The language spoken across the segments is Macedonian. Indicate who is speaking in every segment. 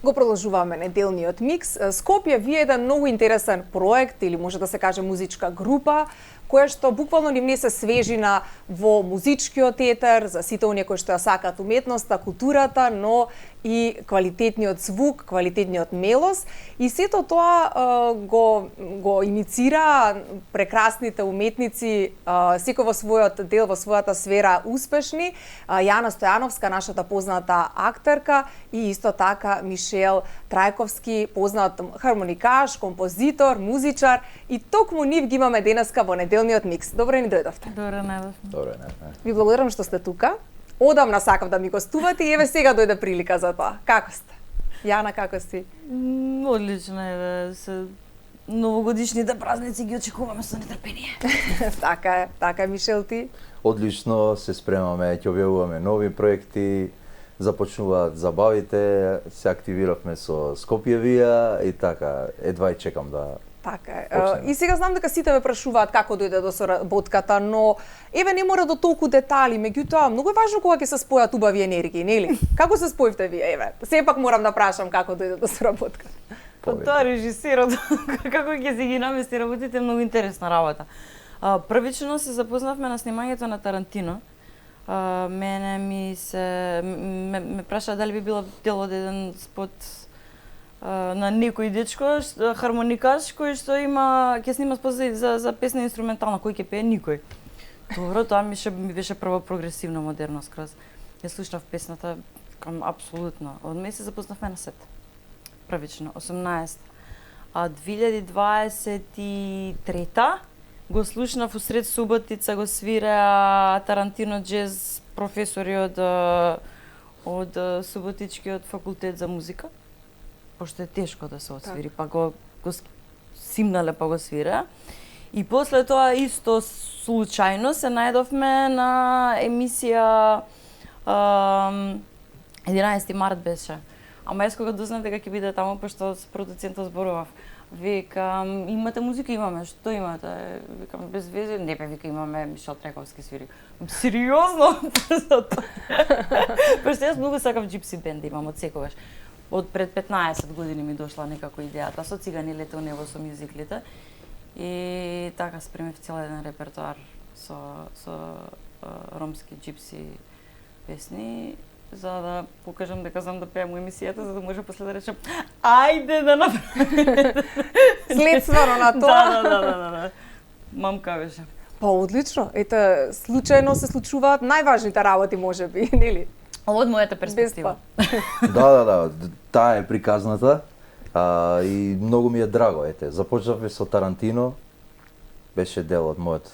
Speaker 1: Го продолжуваме неделниот микс. Скопје вие еден многу интересен проект или може да се каже музичка група која што буквално ни внесе свежина во музичкиот етер за сите оние кои што ја сакаат уметноста, културата, но и квалитетниот звук, квалитетниот мелос и сето тоа го иницира прекрасните уметници, секој во својот дел, во својата сфера успешни, Јана Стојановска, нашата позната актерка и исто така Мишел Трајковски, познат хармоникаш, композитор, музичар и токму нив ги имаме денеска во неделниот микс. Добре ни дојдовте.
Speaker 2: Добре најдовме.
Speaker 3: Добре, не.
Speaker 1: Ви благодарам што сте тука. Одамна сакав да ми гостувате и еве сега дојде прилика за тоа. Како сте? Јана, како си?
Speaker 2: Одлично е, се новогодишните празници ги очекуваме со нетрпение.
Speaker 1: така е, Мишел, ти?
Speaker 3: Одлично, се спремаме, ќе објавуваме нови проекти, започнуваат забавите, се активиравме со Скопјевија и така, едва и чекам да.
Speaker 1: Така е. И сега знам дека сите ме прашуваат како дојде до соработката, но еве не мора до толку детали, меѓутоа многу е важно кога ќе се спојат убави енергии, нели? Како се споивте вие, еве? Сепак морам да прашам како дојде до соработка.
Speaker 2: Тоа режисерот како ќе се ги намести работите, многу интересна работа. Првично се запознавме на снимањето на Тарантино. Мене ме праша дали би била дел од еден спот на некој дечко, хармоникаш кој што ќе снима спот за песна инструментална, кој ќе пее никој. Добро, тоа ми беше прва прогресивна модерна скроз. Ја слушнав песната, кам апсолутно. Од мене се запознавме на сет. Првично, 18. А 2023 го слушнав усред Суботица, го свира Тарантино джез професори од Суботичкиот факултет за музика. Пошто е тешко да се освири, па го симнале па го свира. И после тоа исто случајно се најдовме на емисија 11 март беше. Ама јас кога дознав дека ќе биде таму, пошто с продуцентот зборував, викам, имате музика? Имаме. Што имате? Викам, без везе. Не бе, вика, имаме Мишел Трајковски свири. Сериозно? Пошто јас многу сакав джипси бенд да имам од секогаш. Од пред 15 години ми дошла некако идејата со Цигани лете у небо со мюзиклите. И така спремив цел еден репертоар со ромски джипси песни, за да покажам дека знам да пеам у емисијата, за да може после да речем ајде да направиме.
Speaker 1: Следствено на тоа.
Speaker 2: Да. Мамка беше.
Speaker 1: Па одлично. Ете, случајно се случуваат најважните работи, можеби, нели?
Speaker 2: Од мојата перспектива.
Speaker 3: Да, таа е приказната и многу ми е драго, ете. Започнавме со Тарантино, беше дел од мојот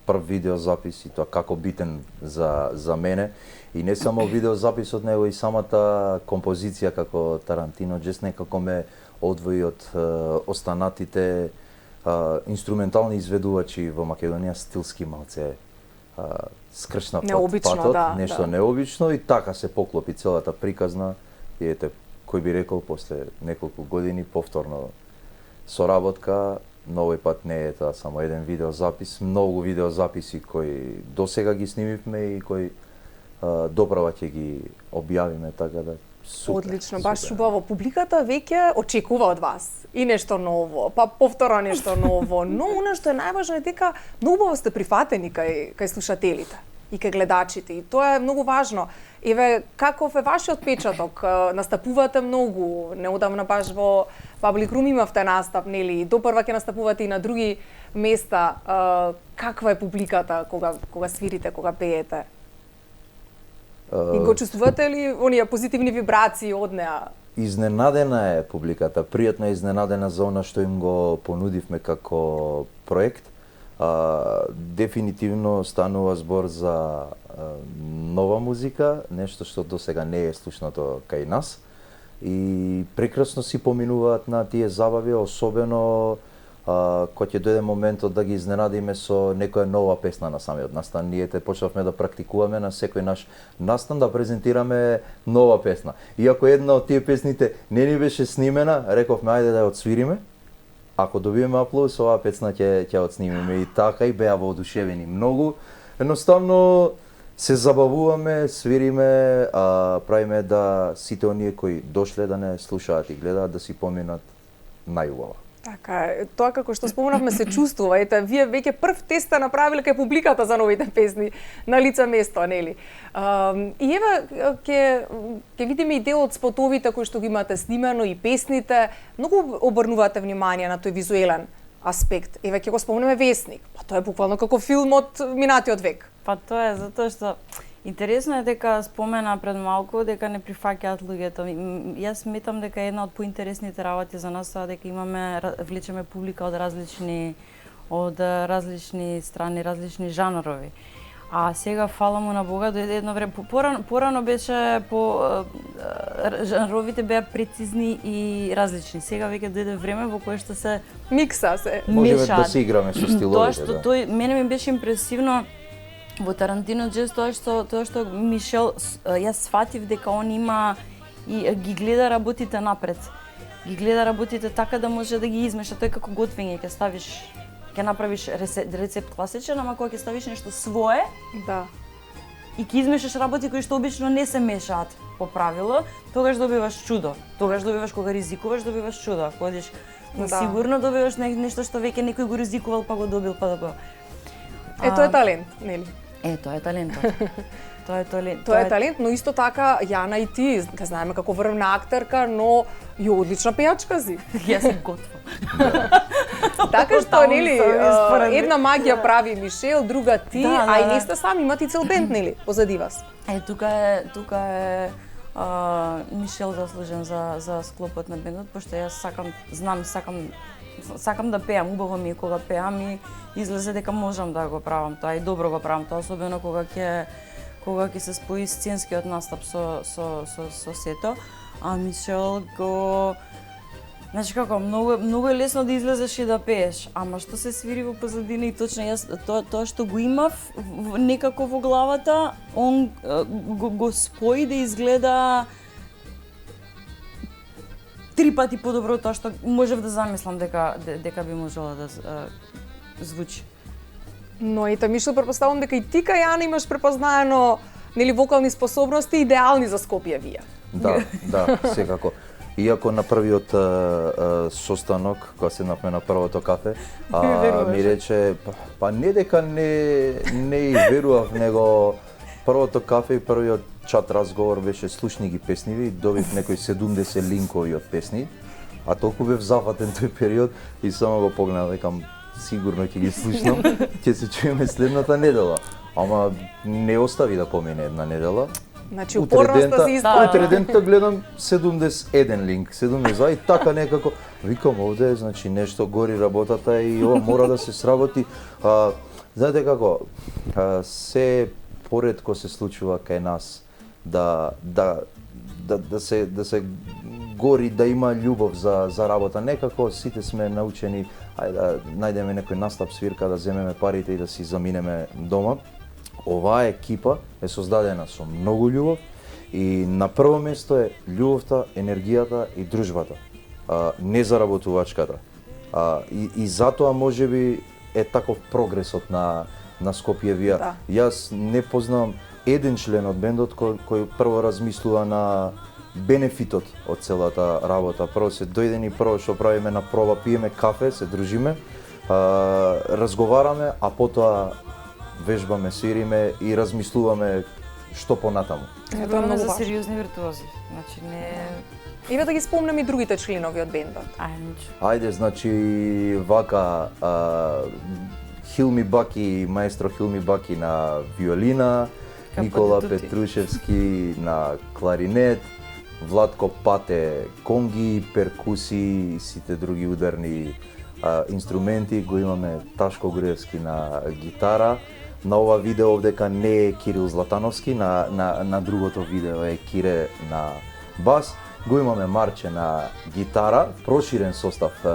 Speaker 3: прв видеозапис и тоа како битен за мене. И не само видеозаписот, него и самата композиција како Тарантино, джест некако ме одвои од останатите инструментални изведувачи во Македонија, стилски малце скршна патот, нешто необично и така се поклопи целата приказна и ете, кој би рекол, после неколку години повторно соработка, но овој пат не е тоа само еден видеозапис, многу видеозаписи кои досега ги снимивме и кои доправа ќе ги објавиме, така да супер.
Speaker 1: Одлично, баш убаво. Публиката веќе очекува од вас и нешто ново, па повторно нешто ново, но она што е најважно е дека многу убаво сте прифатени кај слушателите и кај гледачите и тоа е многу важно. Еве, каков е вашиот печаток? Настапувате многу, неодамна баш во Public Room имавте настап, нели? Допрва ќе настапувате и на други места. Каква е публиката кога свирите, кога пеете? И го чувствувате ли оние позитивни вибрации од неа?
Speaker 3: Изненадена е публиката, пријатно е изненадена за она што им го понудивме како проект. Дефинитивно станува збор за нова музика, нешто што досега не е слушнато кај нас. И прекрасно си поминуваат на тие забави, особено кога ќе дојде моментот да ги изненадиме со некоја нова песна на самиот настан. Ние почнавме да практикуваме на секој наш настан да презентираме нова песна. Иако една од тие песните не ни беше снимена, рековме ајде да ја отсвириме. Ако добиеме аплауз, оваа песна ќе ја отснимиме и така и беа воодушевени многу. Едноставно се забавуваме, свириме, правиме да сите оние кои дошле да не слушаат и гледаат да си поминат најубаво.
Speaker 1: Така, тоа како што спомнавме се чувствува. Ете, вие веќе прв тест сте направиле кај публиката за новите песни на лице место, нели? И ева ќе видиме и дел од спотовите кои што ги имате снимано и песните. Многу обрнувате внимание на тој визуелен аспект. Еве ќе го спомнеме Весник. Па тоа е буквално како филм од минатиот век.
Speaker 2: Па тоа е затоа што интересно е дека спомена пред малку дека не прифаќаат луѓето. Јас сметам дека една од поинтересните работи за нас тоа дека влечеме публика од различни страни, различни жанрови. А сега фала му на Бога дојде едно време порано беше жанровите беа прецизни и различни. Сега веќе дојде време во кое што се
Speaker 1: микса се.
Speaker 3: Можеме да се играме со стиловите.
Speaker 2: Тоа што тој мене ми беше импресивно во Тарантино Джез тоа што Мишел, јас сфатив дека он има и ги гледа работите напред. Ги гледа работите така да може да ги измеша. Тој како готвење ќе направиш рецепт класичен, ама кога ќе ставиш нешто свое,
Speaker 1: да,
Speaker 2: и ќе измешаш работи кои што обично не се мешаат по правило, тогаш добиваш чудо. Тогаш добиваш кога ризикуваш, добиваш чудо. Ако одиш сигурно добиваш нешто што веќе некој го ризикувал па го добил па да го.
Speaker 1: Тоа е талент, нели?
Speaker 2: Тоа е талентот. Тоа
Speaker 1: е талент, но исто така Јана и ти, ке знаеме како врвна актерка, но и одлична пејачка си.
Speaker 2: Јас сум готва.
Speaker 1: Така што, нели, една магија прави Мишел, друга ти, а и не сте сами, имате и цел бенд, нели, позади вас.
Speaker 2: Тука е Мишел заслужен за склопот на бендот, пошто јас сакам да пеам, убаво ми е кога пеам и излезе дека можам да го правам тоа и добро го правам тоа, особено кога ќе се спои сценскиот настап со сето, а Мишел го значи како многу е лесно да излезеш и да пееш, ама што се свири во позадина и точно јас тоа што го имав некако во главата, он го спои да изгледа 3 пати подобро тоа што можев да замислам дека би можело да звучи.
Speaker 1: Но ете, Мишел, претпоставувам дека и ти кај Јана имаш препознаено, нели, вокални способности идеални за Скопје вие.
Speaker 3: Да, секако. Иако на првиот состанок, кога седнавме на првото кафе, ми рече, па не дека не и верував, него првото кафе и првиот чат разговор беше слушни ги песниви, добив некои 70 линкови од песни, а толку бев зафатен тој период и само го погледнав, викам, сигурно ќе ги слушнам, ќе се чуеме следната недела. Ама не остави да помине една недела.
Speaker 1: Значи упорноста се исполни.
Speaker 3: Утре дента гледам 71 линк, 70 и така некако. Викам овде, значи нешто гори работата и ова мора да се сработи. Знаете како, се поретко се случува кај нас да се гори, да има љубов за работа. Некако сите сме научени, ајде да најдеме некој настап свирка, да земеме парите и да си заминеме дома. Оваа екипа е создадена со многу љубов и на прво место е љубовта, енергијата и дружбата, не заработувачката. И затоа можеби е таков прогресот на Скопје Вија.
Speaker 1: Да.
Speaker 3: Јас не познавам еден член од бендот кој прво размислува на бенефитот од целата работа. Прво се дојдени, прво што правиме на проба, пиеме кафе, се дружиме, разговараме, а потоа вежбаме, свириме и размислуваме што понатаму.
Speaker 1: Тоа е многу
Speaker 2: за
Speaker 1: важно.
Speaker 2: сериозни виртуози. Значи не
Speaker 1: Еве да ги спомнам и другите членови од бендот.
Speaker 3: Ајде, значи вака Хилми Баки, маестро Хилми Баки на виолина, Никола Петрушевски на кларинет, Владко Пате конги, перкуси и сите други ударни инструменти, го имаме Ташко Груевски на гитара. На ова видео овдека не е Кирил Златановски, на другото видео е Кире на бас. Го имаме Марче на гитара, проширен состав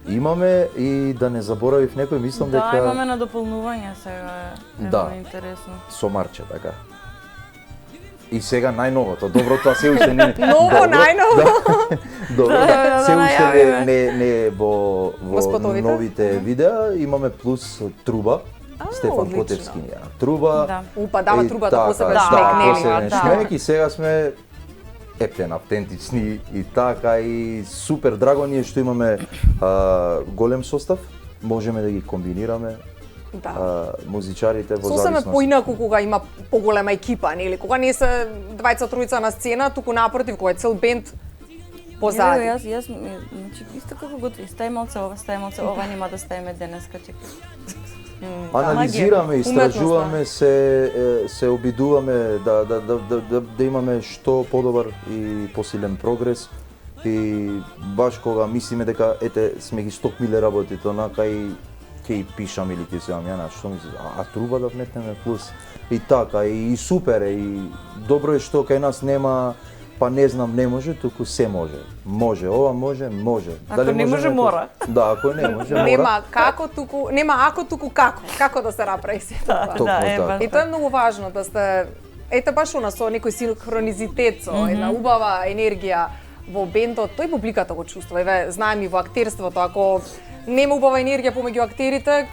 Speaker 3: имаме и да не заборавив некој, мислам дека...
Speaker 2: Да, имаме на дополнување сега,
Speaker 3: да,
Speaker 2: интересно.
Speaker 3: Со Марче, така. И сега најновото, добро, тоа се уште не...
Speaker 1: Ново, најново!
Speaker 3: Добро, се уште не е во новите видеа, имаме плюс труба, Стефан
Speaker 1: одлично.
Speaker 3: Потевски ни труба.
Speaker 2: Да.
Speaker 1: Упа, дава
Speaker 3: И
Speaker 1: трубата
Speaker 3: така,
Speaker 1: посебен
Speaker 3: да,
Speaker 1: шмек, нели?
Speaker 3: посебен
Speaker 2: Да.
Speaker 3: шмек и сега сме ептен, автентични и така и супер драго ни е што имаме голем состав, можеме да ги комбинираме.
Speaker 1: Да.
Speaker 3: Музичарите во
Speaker 1: Сосеме
Speaker 3: зависност.
Speaker 1: поинаку кога има поголема екипа, нели? Кога не се двајца тројца на сцена, туку напротив кога е цел бенд позади.
Speaker 2: Јас значи исто како готви, стајмалце ова нема да ставиме денеска, чекай.
Speaker 3: Анализираме,
Speaker 1: магија.
Speaker 3: истражуваме се обидуваме да имаме што подобар и посилен прогрес и баш кога мислиме дека ете сме ги стопмиле работите онака и ќе и пишам или ќе се ја што мислиш, а труба да вметнеме плюс и така и супер е и добро е што кај нас нема па не знам, не може, туку се може. Може, ова може, може.
Speaker 2: Ако не може, мора.
Speaker 3: Да, ако не може, мора.
Speaker 1: Нема како туку, нема ако туку како. Како да се направи се тоа?
Speaker 3: Токму така.
Speaker 1: И тоа е многу важно да сте ете баш она со некој синхронизитет, со една убава енергија во бендот, тој публиката го чувствува. Еве, знаем и во актерството, ако нема убава енергија помеѓу актерите,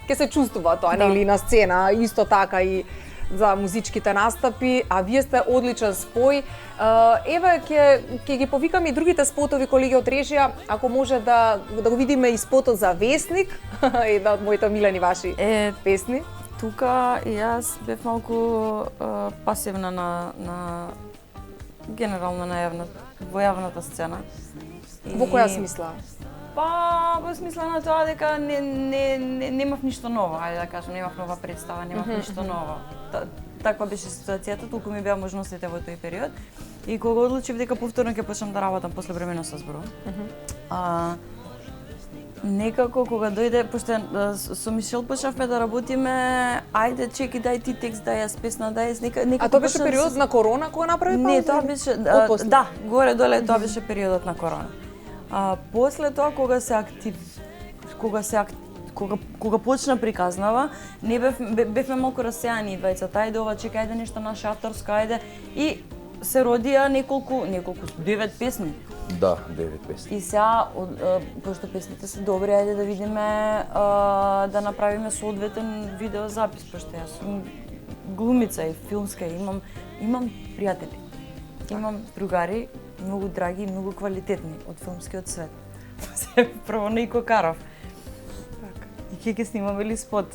Speaker 1: ќе се чувствува тоа, нели на сцена, исто така и за музичките настапи, а вие сте одличен спој. Еве ќе ги повикам и другите спотови колеги од режија, ако може да го видиме и спотот за Весник, една од моите милени ваши песни.
Speaker 2: Тука и јас бев малку пасивна на генерално на во јавната сцена.
Speaker 1: Во која смисла?
Speaker 2: Па, во смисла на тоа дека немав ништо ново, ајде да кажам, немав нова представа, немав ништо ново. Таква беше ситуацијата, толку ми беа можностите во тој период. И кога одлучив дека повторно ќе почнам да работам после времено со зборот, некако кога дојде, пошто со Мишел почнавме да работиме, ајде чеки дај ти текст, дај јас песна, дај јас некако.
Speaker 1: А тоа беше период на корона кога направи пауза?
Speaker 2: Не, тоа беше да, горе доле тоа беше периодот на корона. После тоа кога почна приказнава, не бевме малку расеани двајцата, ајде ова чека, ајде нешто наше авторско, ајде и се родија неколку 9 песни.
Speaker 3: Да, 9 песни.
Speaker 2: И сега, пошто песните се добри, ајде да видиме да направиме соодветен видеозапис, пошто јас сум глумица и филмска, имам пријатели. Имам другари, многу драги и многу квалитетни од филмскиот свет. Прво Нејко Каров. И ќе снимаме ли спот?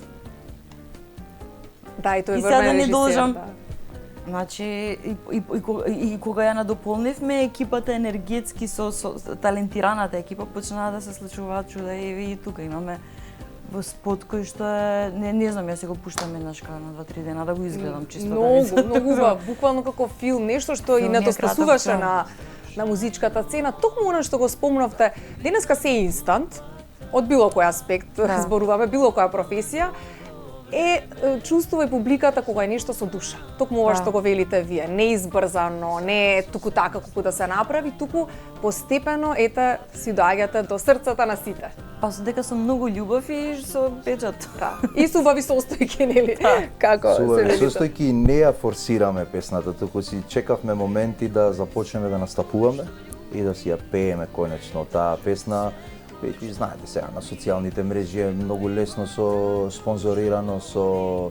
Speaker 1: Да, и тој
Speaker 2: И сега да не
Speaker 1: режисер,
Speaker 2: должам.
Speaker 1: да.
Speaker 2: Значи, и кога ја надополнивме екипата енергетски со талентираната екипа, почнаа да се случуваат чуда и тука имаме во спот кој што е, не знам, јас се го пуштам еднашка на 2-3 дена да го изгледам чисто
Speaker 1: Многу убав, буквално како филм, нешто што и
Speaker 2: Филм
Speaker 1: не
Speaker 2: е
Speaker 1: достасуваше
Speaker 2: краток,
Speaker 1: на музичката сцена. Токму она што го спомнавте, денеска се е инстант, од било кој аспект зборуваме, било која професија, чувствува и публиката кога е нешто со душа. Токму ова што го велите вие, не избрзано, не туку така како да се направи, туку постепено си доаѓате до срцата на сите.
Speaker 2: Па дека со многу љубов и со печат.
Speaker 1: Да. И со убави состојки, нели? Како се
Speaker 3: Субави
Speaker 1: велите?
Speaker 3: состојки не ја форсираме песната, туку си чекавме моменти да започнеме да настапуваме и да си ја пееме конечно таа песна. Веќе знаете сега на социјалните мрежи е многу лесно со спонзорирано, со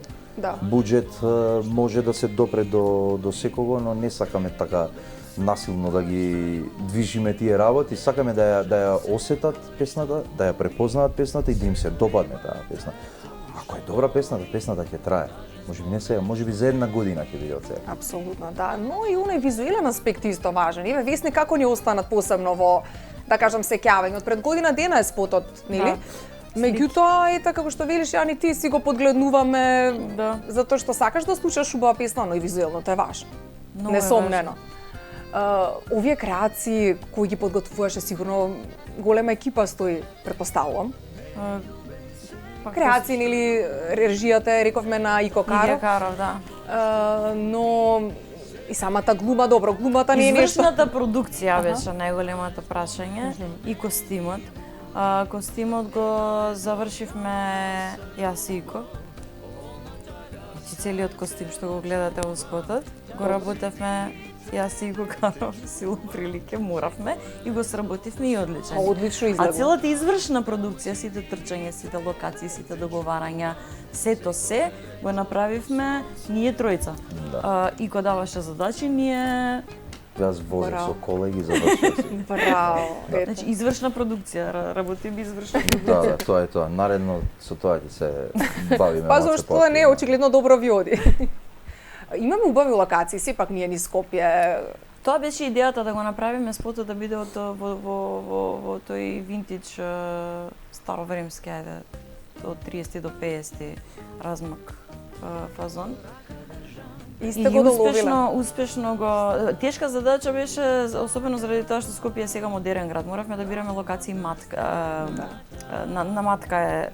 Speaker 3: буџет може да се допре до секого, но не сакаме така насилно да ги движиме тие работи, сакаме да ја осетат песната, да ја препознаат песната и да им се допадне таа песна. Ако е добра песната ќе трае. Можеби не сега, можеби за една година ќе биде од сега.
Speaker 1: Апсолутно, да. Но и оној визуелен аспект е исто важен. Еве Весник како ни останат посебно во, да кажам, сеќавање. Од пред година дена е спотот, нели? Меѓутоа, како што велиш, Јани, ти си го подгледнуваме затоа што сакаш да слушаш убава песна, но и визуелното е важно. Несомнено. Овие креации кои ги подготвуваше, сигурно голема екипа стои, претпоставувам. Креации или режијата, рековме на Ико Каров.
Speaker 2: Ико Каров, да.
Speaker 1: Но и самата глума, добро, глумата не е нешто.
Speaker 2: Извршната продукција беше најголемото прашање и костимот. Костимот го завршивме јас и Ико. Целиот костим што го гледате во спотот, го работевме Јас си го карав силу прилике, моравме и го сработивме и одличен.
Speaker 1: Одлично
Speaker 2: А
Speaker 1: излегло.
Speaker 2: целата извршна продукција, сите трчања, сите локации, сите договарања, сето се го направивме ние тројца.
Speaker 3: Да.
Speaker 2: И кој даваше задачи, ние
Speaker 3: Јас возев
Speaker 1: Браво.
Speaker 3: со колеги за да
Speaker 1: Браво. Ето.
Speaker 2: значи извршна продукција, работиме извршна продукција.
Speaker 3: Да, тоа е тоа. Наредно со тоа ќе се бавиме.
Speaker 1: Па
Speaker 3: малце
Speaker 1: зашто да не,
Speaker 3: поактивно.
Speaker 1: очигледно добро ви оди. Имаме убави локации, сепак ние низ Скопје.
Speaker 2: Тоа беше идејата да го направиме спотот да биде во тој винтидж старовремски, ајде, од 30 до 50 размак фазон.
Speaker 1: И сте го доловила.
Speaker 2: Успешно го... Тешка задача беше, особено заради тоа што Скопје е сега модерен град. Моравме да бираме локации Матка. На Матка е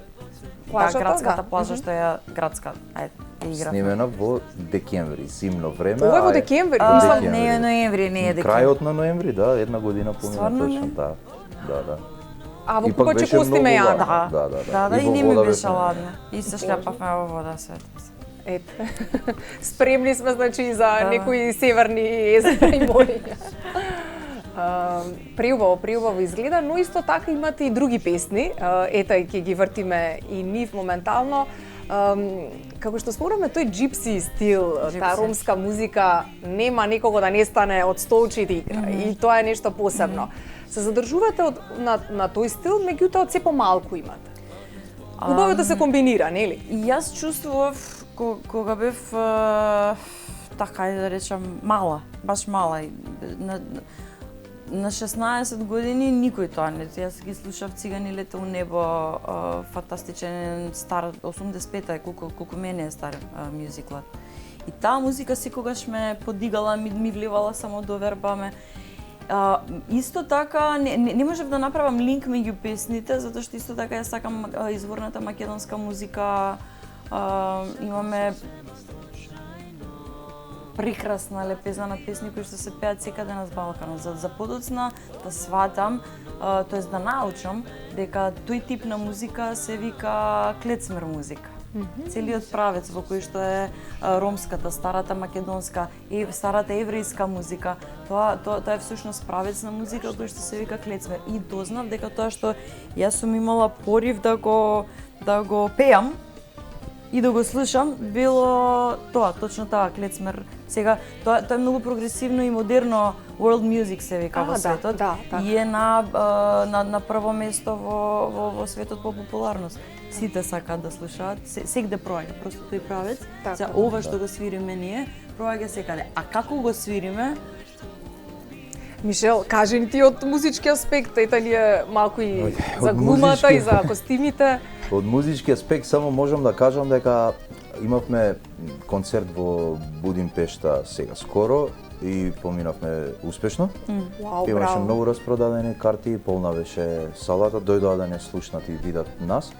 Speaker 1: Плажата,
Speaker 2: градската
Speaker 1: да.
Speaker 2: плажа што е градска. Ајде, ја игравме.
Speaker 3: Снимена во декември, зимно време.
Speaker 1: Ова е во
Speaker 3: а
Speaker 1: декември.
Speaker 3: Во
Speaker 1: Мислам,
Speaker 3: декември.
Speaker 2: Не е ноември, не е декември.
Speaker 3: Крајот на ноември, да, една година помина
Speaker 2: Стварно
Speaker 3: точно,
Speaker 2: не?
Speaker 3: да. Да.
Speaker 1: А во
Speaker 3: Ипак
Speaker 1: Купаче
Speaker 3: беше
Speaker 1: кости ме
Speaker 3: многу
Speaker 1: јада.
Speaker 3: ладно.
Speaker 2: Да,
Speaker 3: И
Speaker 2: и
Speaker 3: во
Speaker 2: не ми
Speaker 3: вода
Speaker 2: беше
Speaker 3: беше.
Speaker 2: ладно. И се шляпавме во вода свет.
Speaker 1: Ете. Спремни сме значи за
Speaker 2: Да.
Speaker 1: некои северни езера и мориња. Преубаво изгледа, но исто така имате и други песни. Ета ќе ги вртиме и нив моментално. Како што спомнавме, тој джипси стил, таа
Speaker 2: Джипси.
Speaker 1: ромска музика, нема некого да не стане од столчи да игра. И тоа е нешто посебно. Се задржувате на тој стил, меѓутоа од се помалку имате. Убаво е да се комбинира, нели?
Speaker 2: И јас чувствував кога бев така да речам мала, баш мала. На 16 години никој тоа не. Јас ги слушав Цигани лета у небо, фантастичен стар 85-та е колку мене е стар мюзиклот. И таа музика секогаш ме подигала, ми вливала само доверба. Исто така не можев да направам линк меѓу песните, затоа што исто така ја сакам изворната македонска музика. Имаме прекрасна лепеза на песни кои што се пеат секаде на Балканот. За подоцна да сватам, тоест да научам дека тој тип на музика се вика клецмер музика. Целиот правец во кој што е ромската, старата македонска и старата еврејска музика, тоа е всушност правец на музика кој што се вика клецмер. И дознав дека тоа што јас сум имала порив да го пеам и да го слушам, било тоа, точно таа клецмер. Сега тоа е многу прогресивно и модерно, world music се вика во светот.
Speaker 1: Да,
Speaker 2: и е на прво место во светот по популарност. Сите сакаат да слушаат, сегде проаѓа, просто тој правец. За ова што го свириме ние, проаѓа секаде. А како го свириме?
Speaker 1: Мишел, кажи ни ти од музички аспект, ета ние малку и за глумата и за костимите.
Speaker 3: Од музички аспект само можам да кажам дека имавме концерт во Будимпешта сега скоро и поминавме успешно.
Speaker 1: Вау,
Speaker 3: Имаше
Speaker 1: браво.
Speaker 3: многу распродадени карти, полна беше салата, дојдоа да не слушнат и видат нас.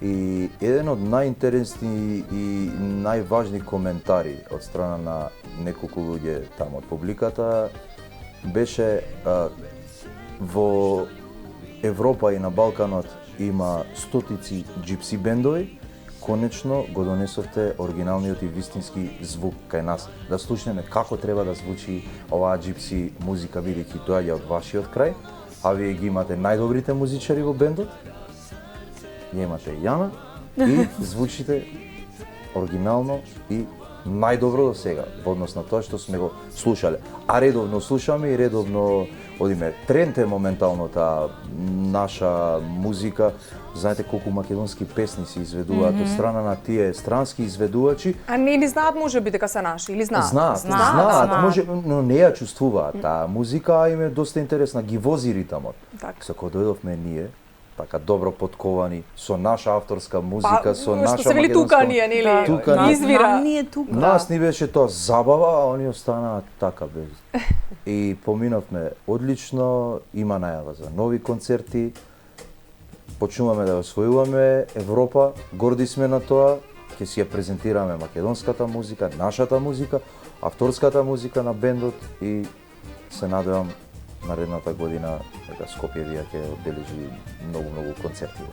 Speaker 3: И еден од најинтересни и најважни коментари од страна на неколку луѓе таму од публиката беше во Европа и на Балканот има стотици джипси бендови, конечно го донесовте оригиналниот и вистински звук кај нас, да слушнеме како треба да звучи оваа джипси музика, бидејќи доаѓа од вашиот крај, а вие ги имате најдобрите музичари во бендот, ја имате Јана и звучите оригинално и најдобро до сега во однос на тоа што сме го слушале. А редовно слушаме и редовно одиме. Тренд е моментално таа наша музика. Знаете колку македонски песни се изведуваат од страна на тие странски изведувачи.
Speaker 1: А не знаат можеби дека се наши или знаат?
Speaker 3: Знаат, може, но не ја чувствуваат таа музика, а им е доста интересна, ги вози ритамот.
Speaker 1: Така.
Speaker 3: Со кога дојдовме ние, така добро подковани, со наша авторска музика, со наша
Speaker 1: што се вели тука ние, нели?
Speaker 3: Тука
Speaker 1: Извира.
Speaker 2: Ние тука.
Speaker 3: Нас ни беше тоа забава, а они останаа така без. И поминавме одлично, има најава за нови концерти. Почнуваме да освојуваме Европа, горди сме на тоа, ќе си ја презентираме македонската музика, нашата музика, авторската музика на бендот и се надевам наредната година дека Скопје вија ќе одбележи многу концерти.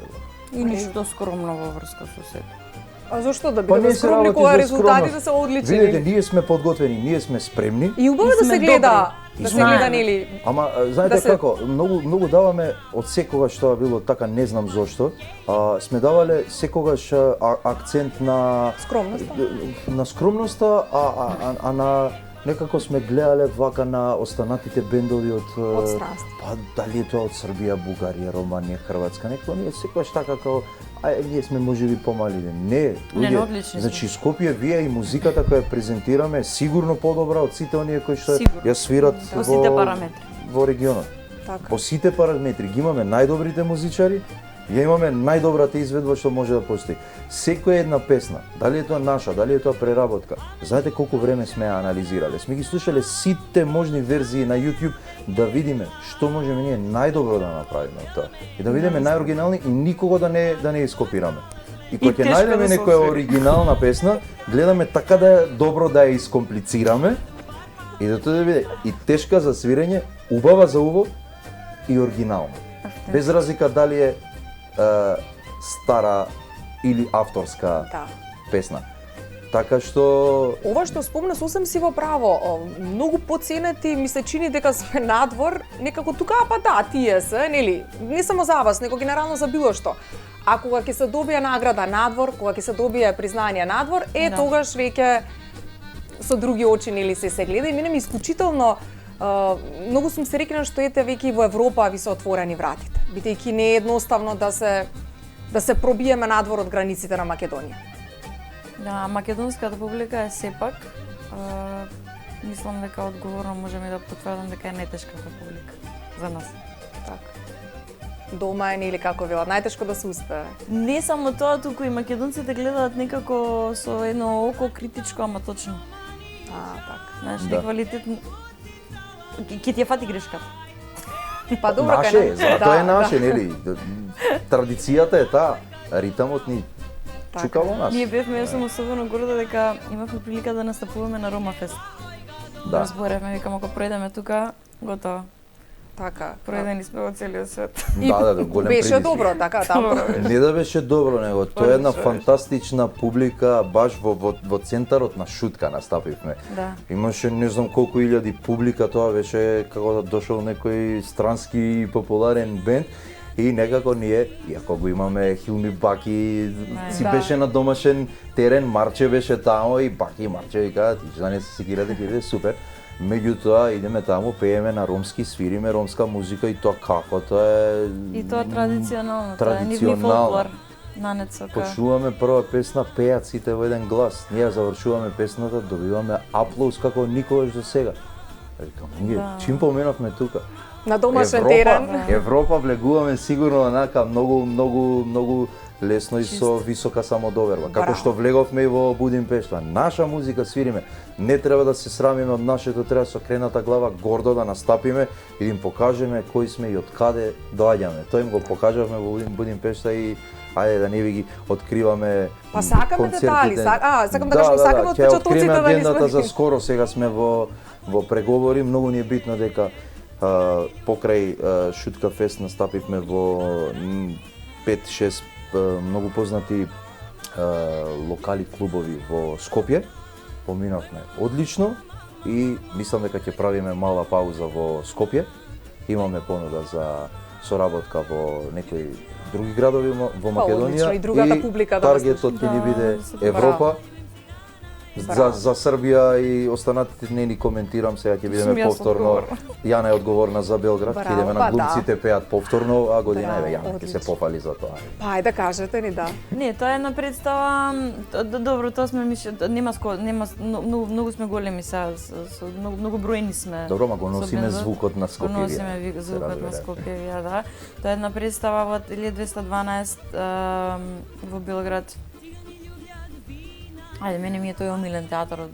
Speaker 2: И ништо скромно во врска со сето.
Speaker 1: А зошто да
Speaker 3: Па
Speaker 1: бидеме
Speaker 3: ние се
Speaker 1: скромни
Speaker 3: работи
Speaker 1: кога
Speaker 3: за
Speaker 1: резултатите
Speaker 3: скромност.
Speaker 1: се одлични?
Speaker 3: Видете, ние сме подготвени, ние сме спремни.
Speaker 1: И убаво
Speaker 2: И
Speaker 1: да
Speaker 2: сме
Speaker 1: се гледа,
Speaker 2: добри.
Speaker 1: да се
Speaker 2: Знаеме.
Speaker 1: гледа нели.
Speaker 3: Ама знаете
Speaker 1: Да се-
Speaker 3: како, многу даваме од секогаш тоа било така, не знам зошто. Сме давале секогаш акцент на скромноста, а на некако сме гледале вака на останатите бендови
Speaker 1: Од странство.
Speaker 3: па дали е тоа од Србија, Бугарија, Романија, Хрватска, некако ние секогаш така како ние сме можеби помали. Не, луѓе,
Speaker 2: одлични сме.
Speaker 3: значи Скопје вие и музиката која ја презентираме е сигурно подобра од сите оние кои што
Speaker 2: Сигурно.
Speaker 3: ја свират
Speaker 2: По сите параметри.
Speaker 3: во регионот.
Speaker 1: Така.
Speaker 3: По сите параметри ги имаме најдобрите музичари, ја имаме најдобрата изведба што може да постои. Секоја една песна, дали е тоа наша, дали е тоа преработка, знаете колку време сме ја анализирале. Сме ги слушале сите можни верзии на YouTube да видиме што можеме ние најдобро да направиме од тоа. И да видиме најоригинални и никого да не ископираме. И кога ќе
Speaker 2: тешко
Speaker 3: најдеме
Speaker 2: да се
Speaker 3: некоја
Speaker 2: освири.
Speaker 3: оригинална песна, гледаме така да е добро да ја искомплицираме и да тоа да биде и тешка за свирење, убава за уво и оригинална. Без разлика дали е стара или авторска
Speaker 1: Да.
Speaker 3: песна. Така што
Speaker 1: Ова што спомна сосем си во право, многу поценети ми се чини дека сме надвор, некако тука па да, тие се, нели, не само за вас, него генерално за било што. А кога ќе се добие награда надвор, кога ќе се добие признание надвор,
Speaker 2: Да.
Speaker 1: тогаш веќе со други очи нели се гледа и мене ми исклучително многу сум среќна што ете веќе и во Европа ви се отворени вратите, бидејќи не е едноставно да се пробиеме надвор од границите на Македонија.
Speaker 2: Да, македонската публика е сепак, мислам дека одговорно можеме да потврдам дека е најтешката публика за нас.
Speaker 1: Така. Дома е нели како велат, најтешко да се успее.
Speaker 2: Не само тоа, туку и македонците гледаат некако со едно око критичко, ама точно.
Speaker 1: Така.
Speaker 2: Знаеш,
Speaker 3: Да.
Speaker 2: неквалитетно. Ќе ти ја фати грешката.
Speaker 1: Па добро
Speaker 3: наше,
Speaker 1: кај
Speaker 3: затоа е наше, нели? Традицијата е таа, ритамот ни чука во нас.
Speaker 2: Ние бевме, јас сум особено горда дека имавме прилика да настапуваме на Рома Фест.
Speaker 3: Да.
Speaker 2: Разборевме, викам, ако пројдеме тука, готово.
Speaker 1: Така.
Speaker 2: Пројдени сме во целиот свет.
Speaker 1: И
Speaker 3: Да, голем
Speaker 1: беше
Speaker 3: предизвик.
Speaker 1: добро, така, таму.
Speaker 3: Не да беше добро, него тоа е една
Speaker 2: Одлично беше.
Speaker 3: фантастична публика, баш во центарот на Шутка настапивме.
Speaker 2: Да.
Speaker 3: Имаше не знам колку илјади публика, тоа беше како да дошол некој странски популарен бенд и некако ние, иако го имаме Хилми Баки, си
Speaker 1: Да.
Speaker 3: беше на домашен терен, Марче беше таму и Баки и Марче викаат, и да не се секирате, ќе биде супер. Меѓутоа идеме таму, пееме на ромски, свириме ромска музика и тоа како, тоа е
Speaker 2: И тоа традиционално, тоа е нивни
Speaker 3: традиционално.
Speaker 2: фолклор. Нанецока.
Speaker 3: Почнуваме прва песна, пеат сите во еден глас. Ние завршуваме песната, добиваме аплауз како никогаш до сега. Рекам, ние
Speaker 2: Да.
Speaker 3: чим поменавме тука?
Speaker 1: На домашен терен.
Speaker 3: Европа влегуваме сигурно онака многу лесно и со висока самодоверба. Како
Speaker 1: Браво.
Speaker 3: што влеговме и во Будимпешта. Наша музика свириме. Не треба да се срамиме од нашето, треба со крената глава гордо да настапиме и да им покажеме кои сме и од каде доаѓаме. Тоа им го покажавме во Будимпешта и ајде да не ви ги откриваме
Speaker 1: Па сакаме
Speaker 3: концертите.
Speaker 1: детали, сакам да кажам, сакаме
Speaker 3: ќе
Speaker 1: отпечатоците
Speaker 3: откриеме
Speaker 1: да не
Speaker 3: агендата
Speaker 1: сме.
Speaker 3: за скоро, сега сме во преговори, многу ни е битно дека покрај Шутка Фест настапивме во 5-6 многу познати локали клубови во Скопје. Поминавме одлично и мислам дека ќе правиме мала пауза во Скопје. Имаме понуда за соработка во некои други градови во Македонија.
Speaker 1: одлично, и другата публика да
Speaker 3: таргетот ќе ни
Speaker 2: Да,
Speaker 3: биде
Speaker 2: супер.
Speaker 3: Европа.
Speaker 1: Браво.
Speaker 3: За Србија и останатите не ни коментирам, сега ќе бидеме
Speaker 2: Сум јас
Speaker 3: повторно.
Speaker 2: одговорна.
Speaker 3: Јана е одговорна за Белград, ќе
Speaker 1: Браво,
Speaker 3: идеме
Speaker 1: па
Speaker 3: на
Speaker 1: да.
Speaker 3: глумците пеат повторно, а година
Speaker 1: Браво,
Speaker 3: еве Јана ќе се
Speaker 1: одлично.
Speaker 3: пофали за тоа.
Speaker 1: Па ајде кажете ни да.
Speaker 2: Не, тоа е една представа, добро, тоа сме нема многу сме големи сега, со многу бројни сме.
Speaker 3: Добро, ма го носиме
Speaker 2: бендот.
Speaker 3: звукот на
Speaker 2: Го
Speaker 3: Скопје.
Speaker 2: носиме
Speaker 3: вие, се
Speaker 2: звукот на
Speaker 3: разбере.
Speaker 2: Скопје, да. Тоа е една представа во 1212 во Белград. Ајде, мене ми е тој омилен театарот.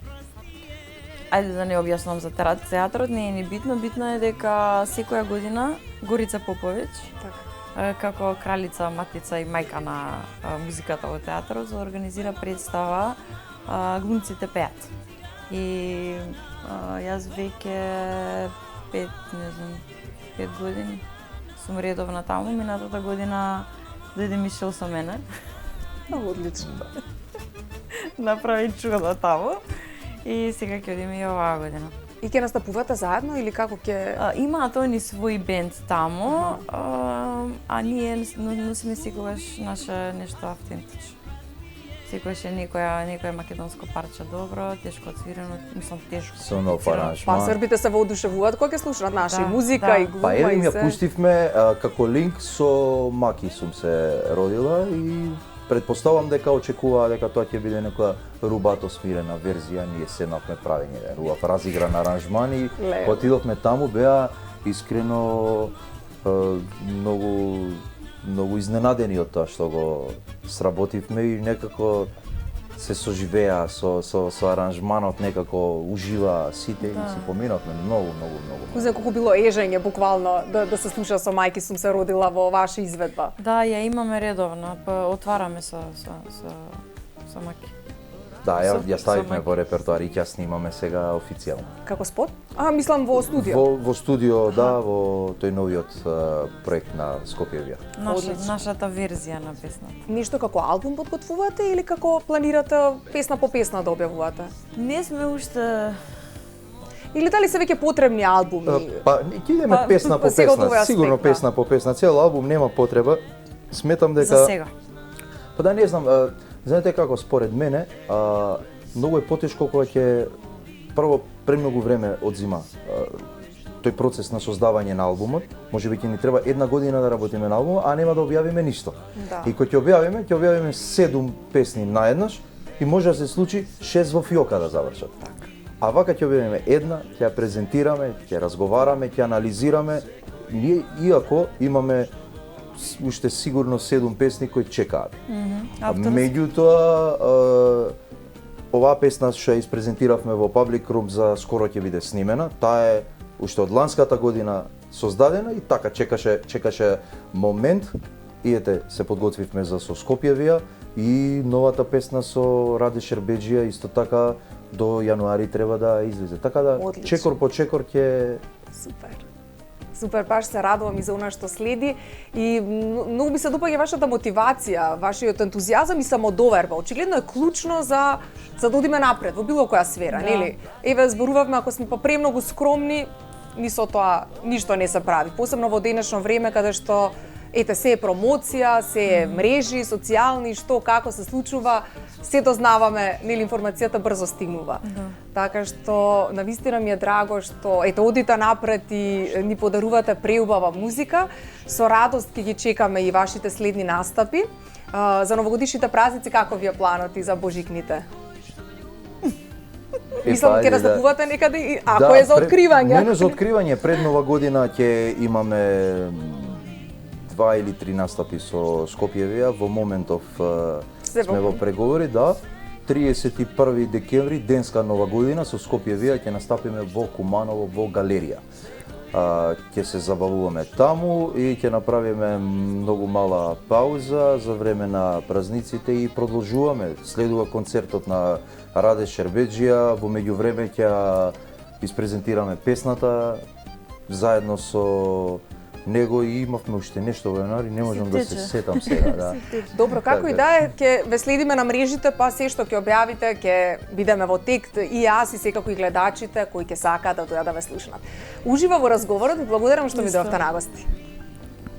Speaker 2: Ајде да не објаснувам за театарот, не е ни битно. Битно е дека секоја година Горица Поповиќ,
Speaker 1: Така.
Speaker 2: како кралица, матица и мајка на музиката во театарот, за организира представа Глумците пеат. И јас веќе 5 години сум редовна таму. Минатата година дојде Мишел со мене.
Speaker 1: Много одлично.
Speaker 2: направи чудо таму. И сега ќе одиме и оваа година.
Speaker 1: И ќе настапувате заедно или како ќе...
Speaker 2: Имаат они свој бенд таму, а ние носиме секогаш наше нешто автентично. Секогаш е некоја македонско парче добро, тешко отсвирено, мислам тешко.
Speaker 3: Со нов аранжман.
Speaker 1: Па србите се воодушевуваат кога ќе слушнат наша музика
Speaker 2: да.
Speaker 1: и глума
Speaker 3: Па еве
Speaker 1: и
Speaker 3: ми ја
Speaker 1: се.
Speaker 3: пуштивме како линк со Маки сум се родила и предпоставам дека очекуваа дека тоа ќе биде некоја рубато смирена верзија. Ние седнавме правење рубав разигран аранжман и
Speaker 1: Леле.
Speaker 3: отидовме таму, беа искрено многу изненадени од тоа што го сработивме и некако се соживеа со аранжманот, некако ужива сите и си поминавме многу.
Speaker 1: Кузен колку било ежење буквално да се слуша со Мајки сум се родила во ваша изведба.
Speaker 2: Да, ја имаме редовно, па отвараме со Маки.
Speaker 3: Да, ја
Speaker 2: Со
Speaker 3: ставивме
Speaker 2: Маки.
Speaker 3: во репертоар и ќе снимаме сега официјално.
Speaker 1: Како спот? Мислам во студио.
Speaker 3: Во студио, да, во тој новиот проект на Скопје Вија.
Speaker 2: Нашата верзија на песната.
Speaker 1: Нешто како албум подготвувате или како планирате песна по песна да објавувате?
Speaker 2: Не сме уште...
Speaker 1: Или дали се веќе потребни албуми?
Speaker 3: Па, ќе идеме песна по
Speaker 1: сега од овој
Speaker 3: песна,
Speaker 1: аспект,
Speaker 3: сигурно
Speaker 1: да.
Speaker 3: песна по песна. Цел албум нема потреба. Сметам дека...
Speaker 2: За сега.
Speaker 3: Па да не знам, знаете како според мене, многу е потешко кога ќе прво премногу време одзима тој процес на создавање на албумот. Можеби ќе ни треба една година да работиме на албумот, а нема да објавиме ништо.
Speaker 1: Да.
Speaker 3: И кога ќе објавиме 7 песни наеднаш и може да се случи 6 во фиока да завршат. А вака ќе објавиме една, ќе ја презентираме, ќе разговараме, ќе анализираме. Ние иако имаме уште сигурно 7 песни кои чекаат. Меѓутоа, оваа песна што ја испрезентиравме во Public Room за скоро ќе биде снимена. Таа е уште од ланската година создадена и така чекаше момент. И ете, се подготвивме за со Скопје Вија и новата песна со Раде Шербеџија исто така до јануари треба да излезе. Така да
Speaker 1: Одлично.
Speaker 3: чекор по чекор ќе...
Speaker 1: Супер, баш се радувам и за она што следи и многу ми се допаѓа вашата мотивација, вашиот ентузијазам и самодоверба. Очигледно е клучно за да одиме напред во било која сфера, нели? Еве зборувавме ако сме па премногу скромни, ни со тоа ништо не се прави, посебно во денешно време каде што ете се е промоција, се е мрежи социјални, што како се случува, се дознаваме, нели информацијата брзо стигнува. Така што навистина ми е драго што ете одите напред и ни подарувате преубава музика. Со радост ќе ги чекаме и вашите следни настапи. За новогодишните празници како ви е планот и за божикните? Мислам ќе настапувате некаде ако е за откривање.
Speaker 3: Не за откривање, пред нова година ќе имаме 2 или 3 настапи со Скопје Вија, во моментов сме во преговори, да. 31 декември, денска нова година, со Скопје Вија ќе настапиме во Куманово, во галерија. Ќе се забавуваме таму и ќе направиме многу мала пауза за време на празниците и продолжуваме. Следува концертот на Раде Шербеџија, во меѓувреме ќе испрезентираме песната заедно со него и имавме уште нешто во јануари, не можам да се сетам сега, да.
Speaker 1: Добро, како и да е, ќе ве следиме на мрежите, па се што ќе објавите, ќе бидеме во текст и јас и секако и гледачите кои ќе сакаат да дојдат да ве слушнат. Ужива во разговорот, ви благодарам што ми дојдовте на гости.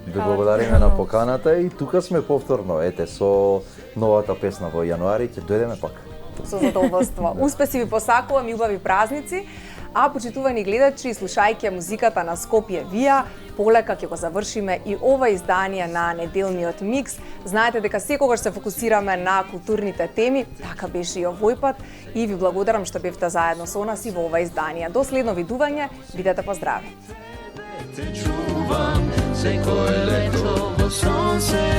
Speaker 3: Ви благодариме на поканата и тука сме повторно, ете, со новата песна во јануари, ќе дојдеме пак.
Speaker 1: Со задоволство. Успеси ви посакувам и убави празници. А почитувани гледачи, слушајќи музиката на Скопје Вија, полека ќе го завршиме и ова издание на неделниот микс. Знаете дека секогаш се фокусираме на културните теми, така беше и овој пат и ви благодарам што бевте заедно со нас и во ова издание. До следно видување, бидете поздрави.
Speaker 4: Te čuvam, sekoj leto, bo sonce